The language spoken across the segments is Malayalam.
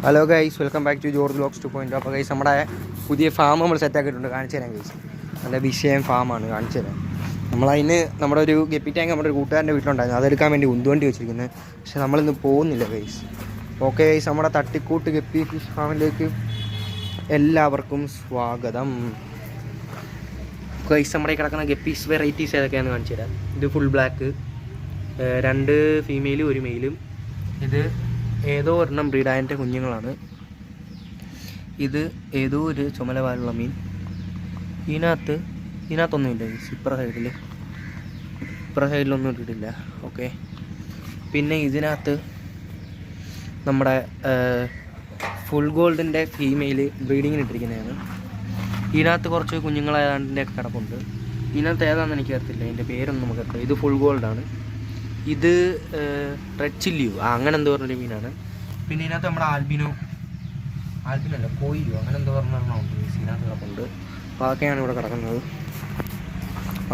Hello guys, welcome back to George vlogs 2.0. അപ്പോൾ ഗൈസ് നമ്മുടെ പുതിയ ഫാം നമ്മൾ സെറ്റാക്കിയിട്ടുണ്ട്. കാണിച്ചു തരാം ഗൈസ്. നല്ല വിഷയം ഫാമാണ്, കാണിച്ചു തരാം. നമ്മളതിന് നമ്മുടെ ഒരു ഗപ്പി ടാങ്ക് നമ്മുടെ ഒരു കൂട്ടുകാരൻ്റെ വീട്ടിലുണ്ടായിരുന്നു. അതെടുക്കാൻ വേണ്ടി ഉന്തുവണ്ടി വെച്ചിരിക്കുന്നത്. പക്ഷെ നമ്മളിന്ന് പോകുന്നില്ല ഗൈസ്. ഓക്കെ ഗൈസ്, നമ്മുടെ തട്ടിക്കൂട്ട് ഗപ്പി ഫിഷ് ഫാമിലേക്ക് എല്ലാവർക്കും സ്വാഗതം. ഗൈസ്, നമ്മുടെ കിടക്കുന്ന ഗപ്പീസ് വെറൈറ്റീസ് ഏതൊക്കെയാണെന്ന് കാണിച്ചു തരാം. ഇത് ഫുൾ ബ്ലാക്ക്, 2 ഫീമെയിലും 1 മെയിലും. ഇത് ഏതോ ഒരെണ്ണം ബ്രീഡായതിൻ്റെ കുഞ്ഞുങ്ങളാണ്. ഇത് ഏതോ ഒരു ചുമല വാലുള്ള മീൻ. ഇതിനകത്തൊന്നുമില്ല. ഇപ്പുറ സൈഡിലൊന്നും ഇട്ടിട്ടില്ല. ഓക്കെ, പിന്നെ ഇതിനകത്ത് നമ്മുടെ ഫുൾ ഗോൾഡിൻ്റെ ഫീമെയിൽ ബ്രീഡിങ്ങിന് ഇട്ടിരിക്കുന്നതാണ്. ഇതിനകത്ത് കുറച്ച് കുഞ്ഞുങ്ങളായതിൻ്റെ കിടപ്പുണ്ട്. ഇതിനകത്ത് ഏതാണെന്ന് എനിക്ക് അറിയത്തില്ല, അതിൻ്റെ പേരൊന്നും നമുക്കറിയില്ല. ഇത് ഫുൾ ഗോൾഡാണ്. ഇത് റെഡ് ചില്ലിയോ അങ്ങനെ എന്തോ പറഞ്ഞൊരു മീനാണ്. പിന്നെ ഇതിനകത്ത് നമ്മുടെ ആൽബിനല്ല കോയിലോ അങ്ങനെ എന്തോ പറഞ്ഞുണ്ട് ഇതിനകത്ത് കിടപ്പുണ്ട്. അപ്പോൾ അതൊക്കെയാണ് ഇവിടെ കിടക്കുന്നത്.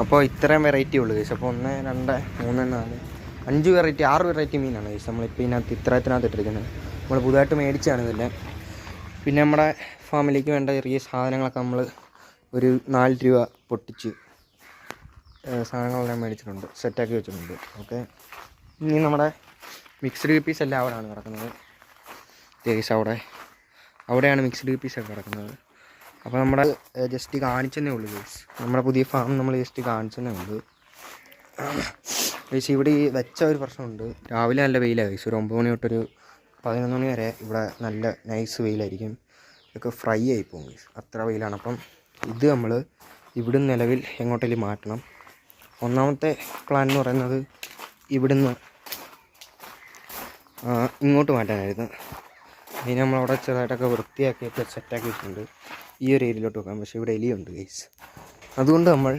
അപ്പോൾ ഇത്രയും വെറൈറ്റി ഉള്ളു കേസ്. അപ്പോൾ 1, 2, 3, 4, 5 വെറൈറ്റി 6 വെറൈറ്റി മീനാണ് കേസ് നമ്മളിപ്പോൾ ഇതിനകത്ത് ഇത്രത്തിനകത്ത് ഇട്ടിരിക്കുന്നത്. നമ്മൾ പുതുതായിട്ട് മേടിച്ചാണ് ഇതെല്ലാം. പിന്നെ നമ്മുടെ ഫാമിലിക്ക് വേണ്ട ചെറിയ സാധനങ്ങളൊക്കെ നമ്മൾ ഒരു 4 രൂപ പൊട്ടിച്ച് സാധനങ്ങളെല്ലാം മേടിച്ചിട്ടുണ്ട്, സെറ്റാക്കി വെച്ചിട്ടുണ്ട്. ഓക്കെ, ഇനി നമ്മുടെ മിക്സ്ഡ് ഗപ്പീസ് എല്ലാം അവിടെയാണ് കിടക്കുന്നത് കേസ്. അവിടെയാണ് മിക്സ്ഡ് ഗപ്പീസൊക്കെ കിടക്കുന്നത്. അപ്പോൾ നമ്മുടെ ജസ്റ്റ് കാണിച്ചതേ ഉള്ളൂ കേസ്. നമ്മുടെ പുതിയ ഫാം നമ്മൾ ജസ്റ്റ് കാണിച്ചതേ ഉള്ളൂ കേസ്. ഇവിടെ ഈ വെച്ച ഒരു പ്രശ്നമുണ്ട്. രാവിലെ നല്ല വെയിലാണ് കേസ്. ഒരു 9 മണി തൊട്ടൊരു 11 മണി വരെ ഇവിടെ നല്ല നൈസ് വെയിലായിരിക്കും. ഇതൊക്കെ ഫ്രൈ ആയിപ്പോകും കേസ്, അത്ര വെയിലാണ്. അപ്പം ഇത് നമ്മൾ ഇവിടുന്ന് നിലവിൽ എങ്ങോട്ടേലും മാറ്റണം. ഒന്നാമത്തെ പ്ലാൻ എന്ന് പറയുന്നത് ഇവിടുന്ന് ഇങ്ങോട്ട് മാറ്റാനായിരുന്നു. അതിന് നമ്മളവിടെ ചെറുതായിട്ടൊക്കെ വൃത്തിയാക്കിയൊക്കെ സെറ്റാക്കി വെച്ചിട്ടുണ്ട്. ഈ ഒരു ഏരിയയിലോട്ട് വെക്കാം. പക്ഷേ ഇവിടെ എലിയുണ്ട് ഗൈസ്. അതുകൊണ്ട് നമ്മൾ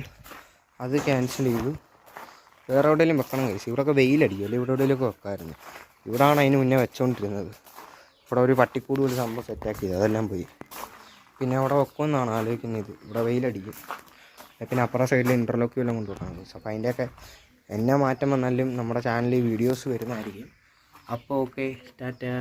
അത് ക്യാൻസൽ ചെയ്തു. വേറെ എവിടെയെങ്കിലും വെക്കണം ഗൈസ്. ഇവിടെയൊക്കെ വെയിലടിക്കുമല്ലോ, ഇവിടെ എവിടെയെങ്കിലുമൊക്കെ വെക്കാമായിരുന്നു. ഇവിടെയാണ് അതിന് മുന്നേ വെച്ചുകൊണ്ടിരുന്നത്. ഇവിടെ ഒരു പട്ടിക്കൂട് ഒരു സംഭവം സെറ്റാക്കിയത്, അതെല്ലാം പോയി. പിന്നെ അവിടെ വെക്കുമെന്നാണ് ആലോചിക്കുന്നത്. ഇവിടെ വെയിലടിക്കും. പിന്നെ അപ്പുറം സൈഡിൽ ഇൻ്റർലോക്ക് എല്ലാം കൊണ്ടുപോകണം ഗൈസ്. അപ്പോൾ അതിൻ്റെയൊക്കെ എന്നാ മാറ്റം വന്നാലും നമ്മുടെ ചാനലിൽ വീഡിയോസ് വരുന്നതായിരിക്കും. അപ്പോൾ ഓക്കെ, ടാറ്റാ.